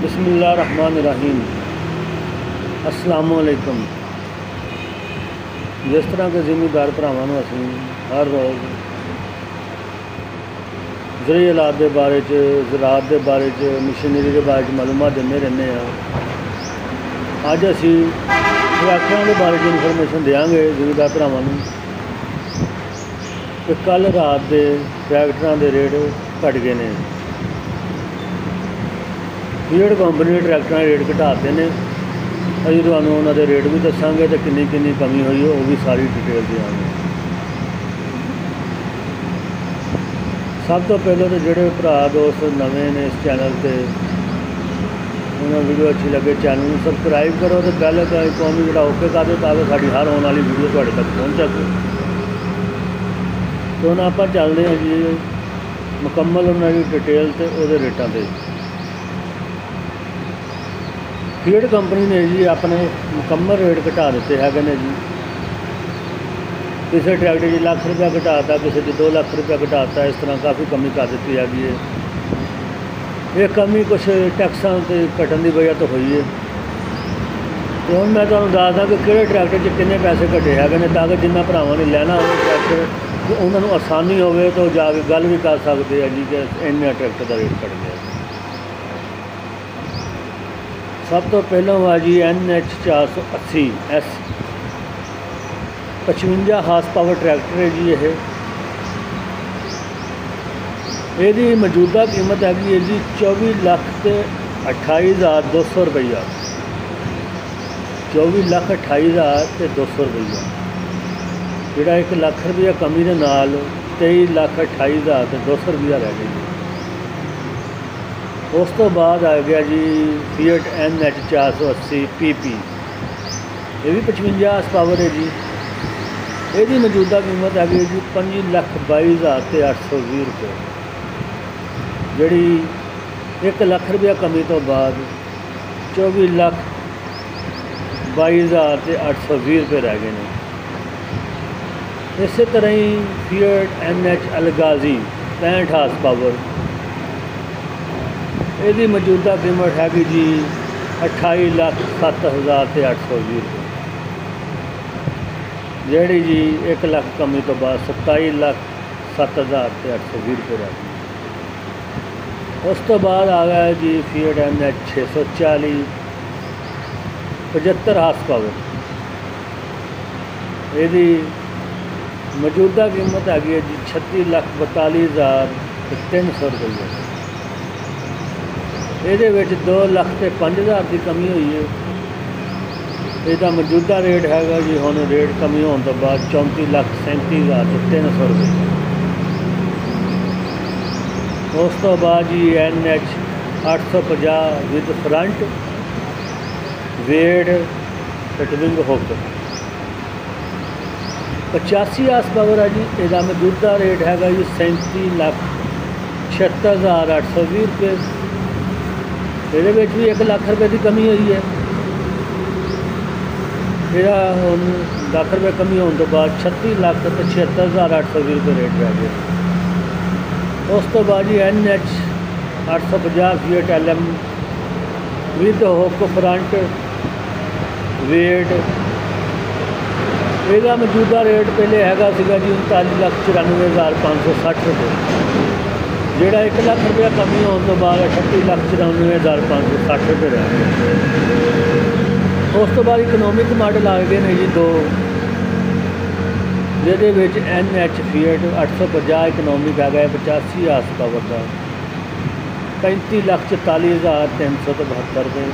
बिस्मिल्लाहिर्रहमानिर्रहीम। अस्सलामुअलैकुम। जिस तरह के जिमीदार भरावां नूं असीं हर रोज़ ज़रूरी हालात के बारे ज़राअत के बारे मशीनरी के बारे मालूमात देंदे रहने अज असीं ट्रैक्टरां के बारे इनफॉर्मेशन देंगे जिमीदार भरावां नूं कि कल रात के ट्रैक्टरां के रेट घट गए हैं। फीएट कंपनी ने ट्रैक्टर रेट घटाते हैं। अभी तुहानूं उन्हां दे रेट भी दसांगे तो किन्नी किन्नी कमी हुई है वो भी सारी डिटेल देंगे। सब तो पहले तो जोड़े भरा दोस्त नवे ने इस चैनल पर उन्होंने वीडियो अच्छी लगे चैनल में सबसक्राइब करो तो बैल आइकॉन भी जोड़ा ओके कर दो ताकि साड़ी हर आने वाली वीडियो तुहाडे तक पहुँच सके। तो हुण आपां चलदे हां जी मुकम्मल उन्होंने डिटेल तो वो रेटां ते। फीएट कंपनी ने जी अपने मुकम्मल रेट घटा दिते है जी। किसी ट्रैक्टर जी लाख रुपया घटाता, किसी 2 लाख रुपया घटाता, इस तरह काफ़ी कमी कर दी हैगी है। ये कमी कुछ टैक्सां ते घटन की वजह तो हुई है। तो हम मैं तुहानूं दसदा कि किहड़े ट्रैक्टर च किन्ने पैसे घटे है ताकि जिन्हां भरावां ने लेना हो ट्रैक्टर तो उन्होंने आसानी हो तो जाके गल भी कर सकते हैं जी कि इन्ने ट्रैक्टर का रेट घट गया। सब तो पहलों आ जी NH 480 S 55 horse power tractor है जी। यही मौजूदा कीमत हैगी है जी 24,28,200 रुपया। 24,28,200 रुपया जोड़ा 1 लाख रुपया कमी के नाल 23,28,200 रुपया रह गई। उस तो बाद आ गया जी फीएट NH 480 PP। ये भी 55 हार्स पावर है जी। यही मौजूदा कीमत हैगी जी 5,22,820 रुपये जी। 1 लाख रुपया कमी तो बाद 24,22,820 रुपये रह गए हैं। इस तरह ही फीएट NH अलगाजी 65 हार्स पावर यदी मौजूदा कीमत हैगी जी 28,07,820 रुपये जी। जी 1 लाख कमी तो बाद 27,07,820 रुपये रह गई। उस तो बाद आ गया जी फीएट NH 640 75 हार्स पावर। यदी मौजूदा कीमत हैगी है जी 36,42,300 रुपये। ये 2,05,000 की कमी हुई है। इसका मौजूदा रेट हैगा जी हुण रेट कमी होने तो बाद 34,37,300 रुपये। उस तो बाद जी NH 850 विद फ्रंट वेट कटविंग हुक 85 हार्स पावर है जी। इसका मौजूदा रेट हैगा जी 37,76,820 रुपये। ये भी 1 लाख रुपये की कमी हुई है। यह हम लाख रुपये कमी होने तो बाद 36,76,820 रुपये रेट रह गया। उस तो बाद जी NH 850 Fiat LM with hook front weight. इसका मौजूदा रेट पहले हैगा सीगा जी 39,94,560 रुपये जोड़ा 1 लाख रुपया कमी होने तो बाद 38,94,560 रुपये रह गए। उस तो बाद इकनॉमिक मॉडल आ गए हैं जी 2 जिहदे विच NH फीएट 850 इकनॉमिक आ गया 85 हार्स पावर का 35,44,372 रुपये।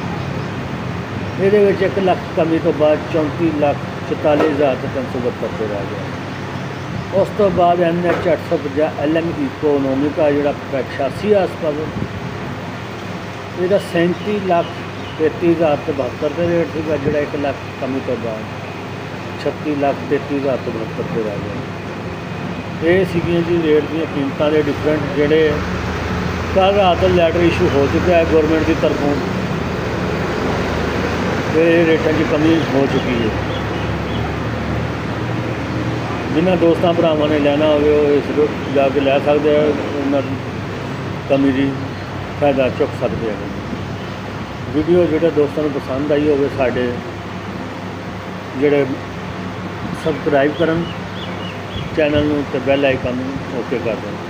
ये 1 लाख कमी तो बाद 34,44,372 रुपये रह गया। उस तो बाद NH 850 LM इकोनॉमिका जोड़ा 86 हार्स पावर यदा 37,33,72 रुपये रेट था जोड़ा 1 लाख कमी तो बाद 36,33,72 रुपये रह गया। ये सीगियां जी रेट दी कीमतां दे डिफरेंट जोड़े कल रात लैटर इशू हो चुका है गवर्नमेंट की तरफों। ये रेटा की कमी हो चुकी है। जिन्होंने दोस्तों भरावां ने लेना हो इस जाके लै सकते हैं, उन्होंने कमी की फायदा चुक सकते हैं। ਵੀਡੀਓ ਜਿਹੜੇ ਦੋਸਤਾਂ ਨੂੰ ਪਸੰਦ ਆਈ ਹੋਵੇ ਸਾਡੇ ਜਿਹੜੇ ਸਬਸਕ੍ਰਾਈਬ ਕਰਨ ਚੈਨਲ ਨੂੰ ਤੇ ਬੈਲ ਆਈਕਨ ਨੂੰ ਓਕੇ ਕਰ ਦੇਣ।